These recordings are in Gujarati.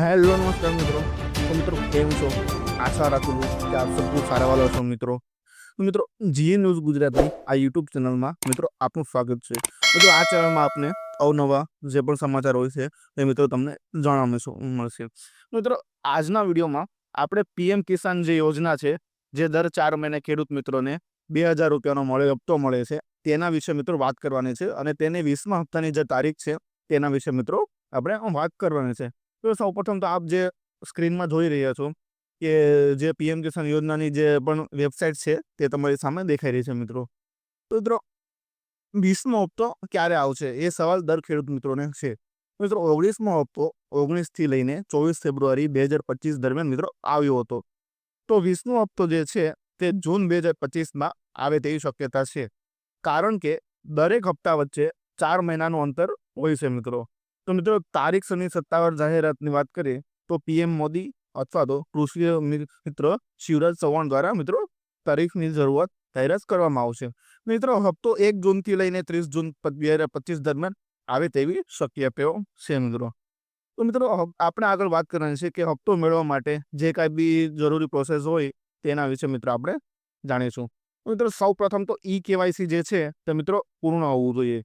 હેલો નમસ્કાર મિત્રો. તો મિત્રો કેમ છો? આશા રાખું છું કે આપ સબ ખૂબ સારા વાલા છો મિત્રો. તો મિત્રો જી ન્યૂઝ ગુજરાતની આ યુટ્યુબ ચેનલમાં મિત્રો આપનું સ્વાગત છે. મિત્રો આ ચેનલમાં આપને અવનવા જે પણ સમાચાર હોય છે એ મિત્રો તમને જાણવા મળશે. મિત્રો આજના વિડીયોમાં આપણે પીએમ કિસાન જે યોજના છે, જે દર 4 મહિને ખેડૂત મિત્રોને 2000 રૂપિયાનો હપ્તો મળે છે, તેના વિશે મિત્રો વાત કરવાની છે અને તેને 20મા હપ્તાની જે તારીખ છે તેના વિશે મિત્રો આપણે વાત કરવાની છે. તો સૌપ્રથમ તો આપ જે સ્ક્રીનમાં જોઈ રહ્યા છો કે જે પીએમ કિસાન યોજનાની જે પણ વેબસાઇટ છે તે તમારી સામે દેખાઈ રહી છે મિત્રો. તો મિત્રો 20મો હપ્તો ક્યારે આવશે એ સવાલ દર ખેડૂત મિત્રોને છે. મિત્રો 19મો હપ્તો 19 થી લઈને 24 ફેબ્રુઆરી 2025 દરમિયાન મિત્રો આવ્યો હતો. તો 20મો હપ્તો જે છે તે જૂન 2025માં આવે તેવી શક્યતા છે, કારણ કે દરેક હપ્તા વચ્ચે 4 મહિનાનું અંતર હોય છે મિત્રો. તો મિત્રો તારીખની સત્તાવાર જાહેરાતની વાત કરીએ તો પીએમ મોદી અથવા તો કૃષિ મિત્ર શિવરાજ ચૌહાણ દ્વારા મિત્રો તારીખની જાહેરાત કરવામાં આવશે. મિત્રો હપ્તો 1 જૂનથી લઈને 30 જૂન 2025 દરમિયાન આવે તેવી શક્યતાઓ છે મિત્રો. તો મિત્રો આપણે આગળ વાત કરવાની છે કે હપ્તો મેળવવા માટે જે કાંઈ બી જરૂરી પ્રોસેસ હોય તેના વિશે મિત્રો આપણે જાણીશું. મિત્રો સૌ પ્રથમ તો ઈ કેવાયસી જે છે તે મિત્રો પૂર્ણ હોવું જોઈએ.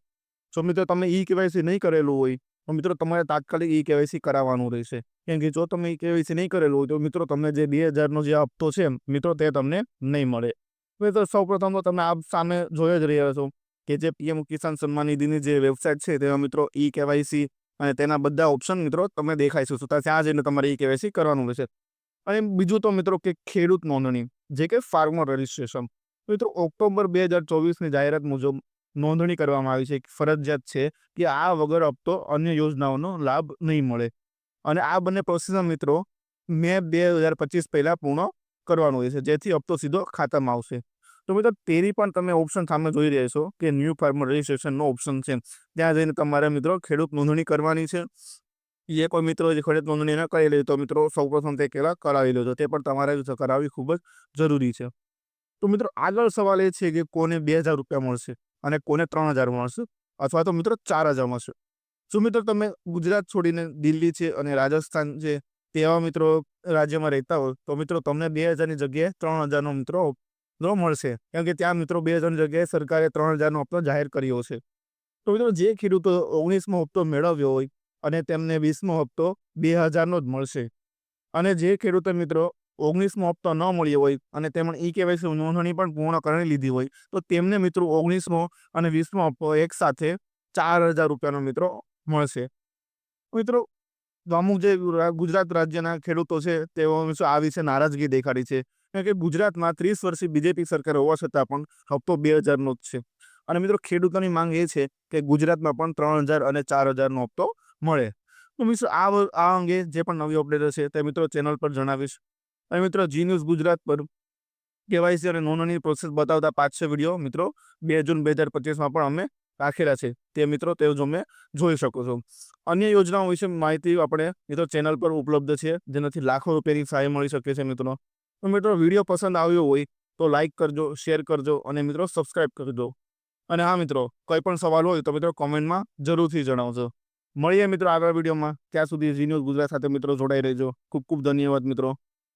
જો મિત્રો તમે ઈ કેવાયસી નહીં કરેલું હોય તો મિત્રો તમારે તાત્કાલિક ઈ કેવાયસી કરાવવાનું રહેશે. કેમ કે જો તમે ઈ કેવાયસી નહીં કરેલું હોય તો મિત્રો તમને જે 2000નો જે હપ્તો છે મિત્રો તે તમને નહીં મળે. મિત્રો સૌપ્રથમ તો તમે આપ સામે જોઈ જ રહ્યા છો કે જે પીએમ કિસાન સન્માન નિધિની જે વેબસાઇટ છે તેમાં મિત્રો ઈ કેવાયસી અને તેના બધા ઓપ્શન મિત્રો તમને દેખાય છે. તો ત્યાં જઈને તમારે ઈ કેવાયસી કરવાનું રહેશે. અને બીજું તો મિત્રો કે ખેડૂત નોંધણી, જે કે ફાર્મર રજિસ્ટ્રેશન. મિત્રો ઓક્ટોબર 2024ની જાહેરાત મુજબ નોંધણી કરવામાં આવી છે, ફરજિયાત છે કે આ વગર હપ્તો અન્ય યોજનાઓનો લાભ નહીં મળે. અને આ બંને પ્રોસેસ મિત્રો મે 2025 પહેલા પૂર્ણ કરવાનું રહેશે, જેથી હપ્તો સીધો ખાતામાં આવશે. તો મિત્રો તેની પણ તમે ઓપ્શન સામે જોઈ રહ્યા છો કે ન્યૂ ફાર્મર રજિસ્ટ્રેશનનો ઓપ્શન છે. ત્યાં જઈને તમારે મિત્રો ખેડૂત નોંધણી કરવાની છે. જે કોઈ મિત્રો જે ખેડૂત નોંધણી ન કરેલી તો મિત્રો સૌપ્રથમ તે પહેલાં કરાવી લેજો. તે પણ તમારે કરાવવી ખૂબ જ જરૂરી છે. તો મિત્રો આગળ સવાલ એ છે કે કોને 2000 રૂપિયા મળશે અને કોને 3000 મળશે અથવા તો મિત્રો 4000 મળશે. જો મિત્રો તમે ગુજરાત છોડીને દિલ્હી છે અને રાજસ્થાન છે તેવા મિત્રો રાજ્યમાં રહેતા હોય તો મિત્રો તમને 2000ની જગ્યાએ 3000નો મિત્રો મળશે. કેમ કે ત્યાં મિત્રો 2000ની જગ્યાએ સરકારે 3000નો હપ્તો જાહેર કર્યો છે. તો મિત્રો જે ખેડૂતો 19મો હપ્તો મેળવ્યો હોય અને તેમને 20મો હપ્તો 2000નો જ મળશે. અને જે ખેડૂતો મિત્રો 19મો હપ્તો ન મળ્યો હોય અને તેમણે ઈ કેવાયસી નોંધણી પણ પૂર્ણ કરી લીધી હોય તો તેમને મિત્રો 19મો અને 20મો હપ્તો એકસાથે 4000 રૂપિયાનો મિત્રો મળશે. મિત્રો અમુક જે ગુજરાત રાજ્યના ખેડૂતો છે તેઓ આ વિશે નારાજગી દેખાડી છે. કારણ કે ગુજરાતમાં 30 વર્ષથી બીજેપી સરકાર હોવા છતાં પણ હપ્તો 2000નો જ છે. અને મિત્રો ખેડૂતોની માંગ એ છે કે ગુજરાતમાં પણ 3000 અને 4000નો હપ્તો મળે. તો મિત્રો આ અંગે જે પણ નવી અપડેટ હશે તે મિત્રો ચેનલ પર જણાવીશ. અને મિત્રો જી ન્યૂઝ ગુજરાત પર કેવાયસી અને નોંધણીની પ્રોસેસ બતાવતા 5-6 વિડીયો મિત્રો 2 જૂન 2025માં પણ અમે રાખેલા છે. તે મિત્રો તેઓ તમે જોઈ શકો છો. અન્ય યોજનાઓ વિશે માહિતી આપણે મિત્રો ચેનલ પર ઉપલબ્ધ છે, જેનાથી લાખો રૂપિયાની સહાય મળી શકે છે મિત્રો. તો મિત્રો વિડીયો પસંદ આવ્યો હોય તો લાઇક કરજો, શેર કરજો અને મિત્રો સબસ્ક્રાઈબ કરજો. અને હા મિત્રો, કોઈ પણ સવાલ હોય તો મિત્રો કોમેન્ટમાં જરૂરથી જણાવજો. મળીએ મિત્રો આગળ વિડીયોમાં. ત્યાં સુધી જી ન્યૂઝ ગુજરાત સાથે મિત્રો જોડાઈ રહેજો. ખૂબ ખૂબ ધન્યવાદ મિત્રો.